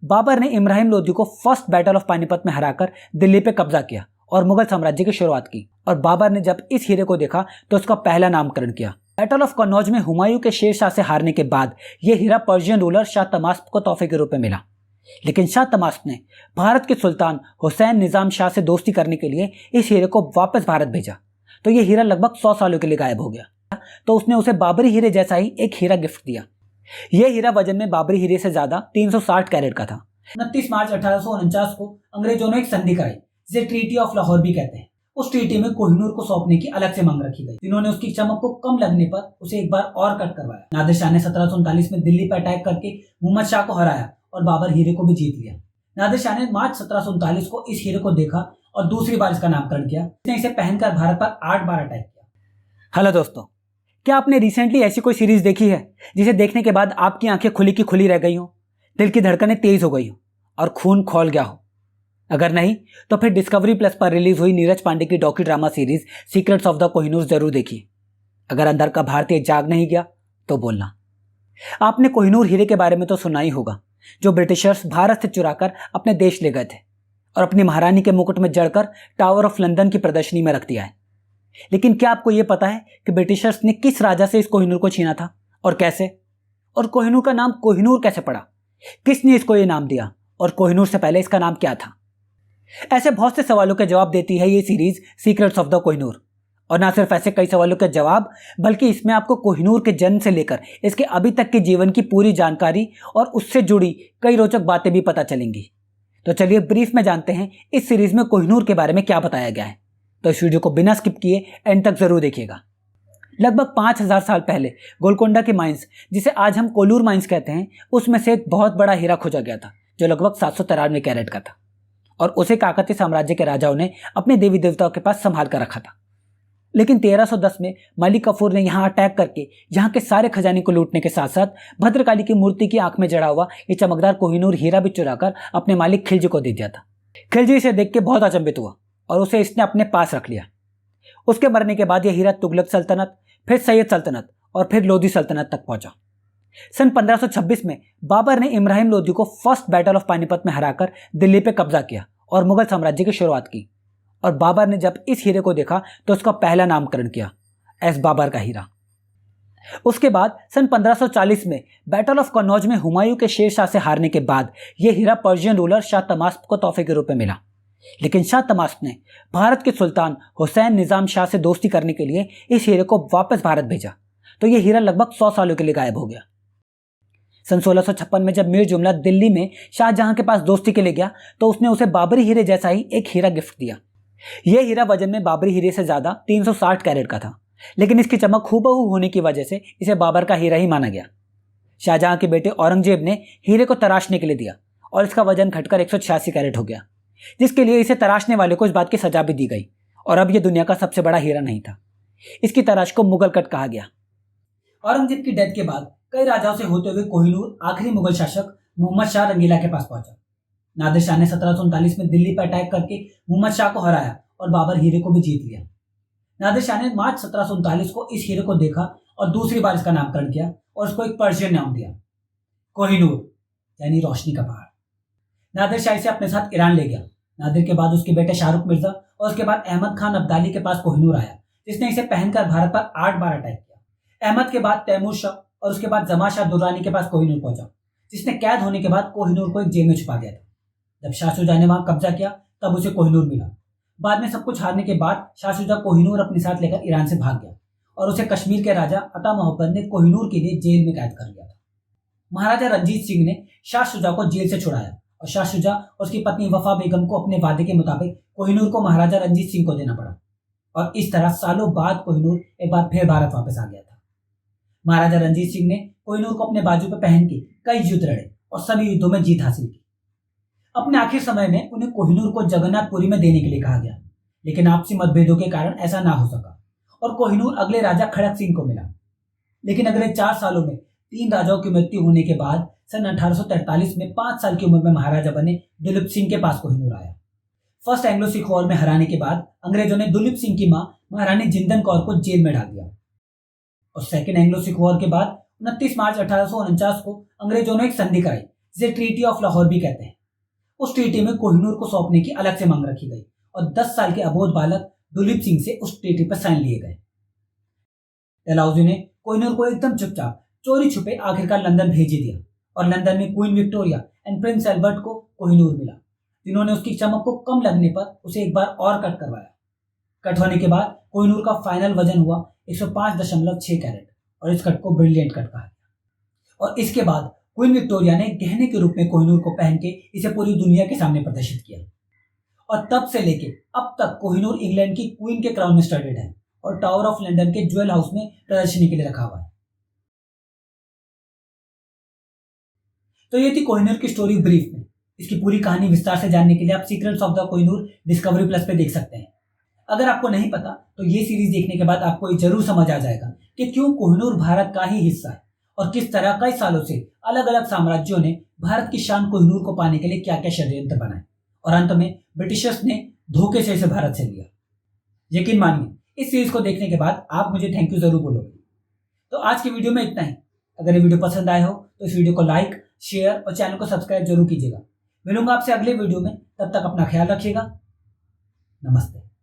बाबर ने इब्राहिम लोदी को first battle of Panipat में हराकर दिल्ली पे कब्जा किया और मुगल साम्राज्य की शुरुआत की। और बाबर ने जब इस हीरे को देखा तो उसका पहला नामकरण किया। बैटल ऑफ कन्नौज में हुमायूं के शेर शाह से हारने के बाद यह हीरा पर्शियन रूलर शाह तमास्प को तोहफे के रूप में मिला। लेकिन शाह तमास्प ने भारत के सुल्तान हुसैन निजाम शाह से दोस्ती करने के लिए इस हीरे को वापस भारत भेजा, तो यह हीरा लगभग 100 सालों के लिए गायब हो गया। तो उसने उसे बाबरी हीरे जैसा ही एक हीरा गिफ्ट दिया। यह हीरा वजन में बाबरी हीरे से ज्यादा 360 कैरेट का था। 29 मार्च 1849 को अंग्रेजों ने एक संधि कराई जिसे ट्रीटी ऑफ लाहौर भी कहते हैं। उस ट्रीटी में कोहिनूर को सौंपने की अलग से मांग रखी गई। जिन्होंने उसकी चमक को कम लगने पर उसे एक बार और कट करवाया। नादिर शाह ने 1739 में दिल्ली पर अटैक करके मुहम्मद शाह को हराया और बाबर हीरे को भी जीत लिया। नादिर शाह ने मार्च 1739 को इस हीरे को देखा और दूसरी बार इसका नामकरण किया। इसने इसे पहनकर भारत पर 8 बार अटैक किया। हेलो दोस्तों, क्या आपने रिसेंटली ऐसी कोई सीरीज देखी है जिसे देखने के बाद आपकी आंखें खुली की खुली रह गई हो, दिल की धड़कनें तेज हो गई हो और खून खौल गया हो? अगर नहीं तो फिर डिस्कवरी प्लस पर रिलीज हुई नीरज पांडे की docu drama series secrets of the Kohinoor जरूर देखिए। अगर अंदर का भारतीय जाग नहीं गया तो बोलना। आपने कोहिनूर हीरे के बारे में तो सुना ही होगा, जो ब्रिटिशर्स भारत से चुराकर अपने देश ले गए थे और अपनी महारानी के मुकुट में जड़कर टावर ऑफ लंदन की प्रदर्शनी में रख दिया है। लेकिन क्या आपको यह पता है कि ब्रिटिशर्स ने किस राजा से इस कोहिनूर को छीना था और कैसे? और कोहिनूर का नाम कोहिनूर कैसे पड़ा? किसने इसको यह नाम दिया? और कोहिनूर से पहले इसका नाम क्या था? ऐसे बहुत से सवालों के जवाब देती है ये series secrets of the Kohinoor. और ना सिर्फ ऐसे कई सवालों के जवाब, बल्कि इसमें आपको कोहिनूर के जन्म से लेकर इसके अभी तक के जीवन की पूरी जानकारी और उससे जुड़ी कई रोचक बातें भी पता चलेंगी। तो चलिए ब्रीफ में जानते हैं इस सीरीज में कोहिनूर के बारे में क्या बताया गया है। तो इस वीडियो को बिना स्किप किए एंड तक जरूर देखिएगा। लगभग 5000 साल पहले गोलकोंडा के माइंस, जिसे आज हम कोलूर माइंस कहते हैं, उसमें से एक बहुत बड़ा हीरा खोजा गया था जो लगभग 793 कैरेट का था और उसे काकतीय साम्राज्य के राजाओं ने अपने देवी देवताओं के पास संभाल कर रखा था। लेकिन 1310 में मलिक कफूर ने यहाँ अटैक करके यहाँ के सारे खजाने को लूटने के साथ साथ भद्रकाली की मूर्ति की आंख में जड़ा हुआ ये चमकदार कोहिनूर हीरा भी चुराकर अपने मालिक खिलजी को दे दिया था। खिलजी इसे देख के बहुत अचंभित हुआ और उसे इसने अपने पास रख लिया। उसके मरने के बाद यह हीरा तुगलक सल्तनत, फिर सैयद सल्तनत और फिर लोधी सल्तनत तक पहुंचा। सन 1526 में बाबर ने इब्राहिम लोदी को फर्स्ट बैटल ऑफ पानीपत में हराकर दिल्ली पे कब्जा किया और मुगल साम्राज्य की शुरुआत की। और बाबर ने जब इस हीरे को देखा तो उसका पहला नामकरण किया एस बाबर का हीरा। उसके बाद सन 1540 में बैटल ऑफ कन्नौज में हुमायूं के शेर शाह से हारने के बाद यह हीरा पर्शियन रूलर शाह तमास्प को तोहफे के रूप में मिला। लेकिन शाह तमास्प ने भारत के सुल्तान हुसैन निजाम शाह से दोस्ती करने के लिए इस हीरे को वापस भारत भेजा, तो यह हीरा लगभग 100 सालों के लिए गायब हो गया। सन 1656 में जब मीर जुमला दिल्ली में शाहजहां के पास दोस्ती के लिए गया तो उसने उसे बाबरी हीरे जैसा ही एक हीरा गिफ्ट दिया। यह हीरा वजन में बाबरी हीरे से ज्यादा 360 कैरेट का था, लेकिन इसकी चमक हूबहू होने की वजह से इसे बाबर का हीरा ही माना गया। शाहजहां के बेटे औरंगजेब ने हीरे को तराशने के लिए दिया और इसका वजन घटकर 186 कैरेट हो गया, जिसके लिए इसे तराशने वाले को इस बात की सजा भी दी गई और अब यह दुनिया का सबसे बड़ा हीरा नहीं था। इसकी तराश को मुगल कट कहा गया। औरंगजेब की डेथ के बाद कई राजाओं से होते हुए कोहिनूर आखिरी मुगल शासक मुहम्मद शाह रंगीला के पास पहुंचा। नादिर शाह ने 1739 में दिल्ली पर अटैक करके मुहम्मद शाह को हराया और बाबर हीरे को भी जीत लिया। नादिर शाह ने मार्च 1739 को इस हीरे को देखा और दूसरी बार इसका नामकरण किया और उसको एक पर्शियन नाम दिया, कोहिनूर, यानी रोशनी का पहाड़। नादिर शाह इसे अपने साथ ईरान ले गया। नादिर के बाद उसके बेटे शाहरुख मिर्जा और उसके बाद अहमद खान अब्दाली के पास कोहिनूर आया, जिसने इसे पहनकर भारत पर 8 बार अटैक किया। अहमद के बाद तैमूर शाह और उसके बाद जमा शाह दुर्रानी के पास कोहिनूर पहुंचा, जिसने कैद होने के बाद कोहिनूर को एक जेल में छुपा दिया था। जब शाह शुजा ने वहां कब्जा किया तब उसे कोहिनूर मिला। बाद में सब कुछ हारने के बाद शाह शुजा कोहिनूर अपने साथ लेकर ईरान से भाग गया और उसे कश्मीर के राजा अता मोहब्बत ने कोहिनूर के लिए जेल में कैद कर लिया था। महाराजा रंजीत सिंह ने शाह शुजा को जेल से छुड़ाया और शाह शुजा और उसकी पत्नी वफा बेगम को अपने वादे के मुताबिक कोहिनूर को महाराजा रंजीत सिंह को देना पड़ा और इस तरह सालों बाद कोहिनूर एक बार फिर भारत वापस आ गया था। महाराजा रंजीत सिंह ने कोहिनूर को अपने बाजू पर पहन के कई युद्ध लड़े और सभी युद्धों में जीत हासिल की। अपने आखिर समय में उन्हें कोहिनूर को जगन्नाथपुरी में देने के लिए कहा गया, लेकिन आपसी मतभेदों के कारण ऐसा ना हो सका और कोहिनूर अगले राजा खड़क सिंह को मिला। लेकिन अगले 4 सालों में 3 राजाओं की मृत्यु होने के बाद सन 1843 में 5 साल की उम्र में महाराजा बने दुलीप सिंह के पास कोहिनूर आया। फर्स्ट एंग्लो सिख वॉर में हराने के बाद अंग्रेजों ने दुलीप सिंह की मां महारानी जिंदन कौर को जेल में डाल दिया और सेकेंड एंग्लो सिख वॉर के बाद 29 मार्च 1849 को अंग्रेजों ने एक संधि कराई जिसे ट्रीटी ऑफ लाहौर भी कहते हैं। उस ट्रीटी में कोहिनूर को सौंपने की अलग से मांग रखी गई और 10 साल के अबोध बालक दुलीप सिंह से उस ट्रीटी पर साइन लिए गए। डलहौजी ने कोहिनूर को एकदम चुपचाप चोरी छुपे आखिरकार लंदन भेज ही दिया और लंदन में queen Victoria and Prince Albert को कोहिनूर मिला, जिन्होंने उसकी चमक को कम लगने पर उसे एक बार और कट करवाया। कट होने के बाद कोहिनूर का फाइनल वजन हुआ 105.6 कैरेट और इस कट को ब्रिलियंट कट कहा गया। और इसके बाद क्वीन विक्टोरिया ने गहने के रूप में कोहिनूर को पहन के इसे पूरी दुनिया के सामने प्रदर्शित किया और तब से लेके अब तक कोहिनूर इंग्लैंड की क्वीन के क्राउन में स्टडेड है और टावर ऑफ लंदन के ज्वेल हाउस में प्रदर्शनी के लिए रखा हुआ है। तो ये थी कोहिनूर की स्टोरी ब्रीफ में। इसकी पूरी कहानी विस्तार से जानने के लिए आप secrets of the Kohinoor discovery plus पे देख सकते हैं। अगर आपको नहीं पता तो ये सीरीज देखने के बाद आपको ये जरूर समझ आ जाएगा कि क्यों कोहिनूर भारत का ही हिस्सा है और किस तरह कई सालों से अलग अलग साम्राज्यों ने भारत की शान कोहिनूर को पाने के लिए क्या क्या षड्यंत्र बनाए और अंत में ब्रिटिशर्स ने धोखे से इसे भारत से लिया। यकीन मानिए, इस सीरीज को देखने के बाद आप मुझे थैंक यू जरूर बोलोगे। तो आज की वीडियो में इतना ही। अगर ये वीडियो पसंद आए हो तो इस वीडियो को लाइक, शेयर और चैनल को सब्सक्राइब जरूर कीजिएगा। मिलूंगा आपसे अगले वीडियो में, तब तक अपना ख्याल रखिएगा। नमस्ते।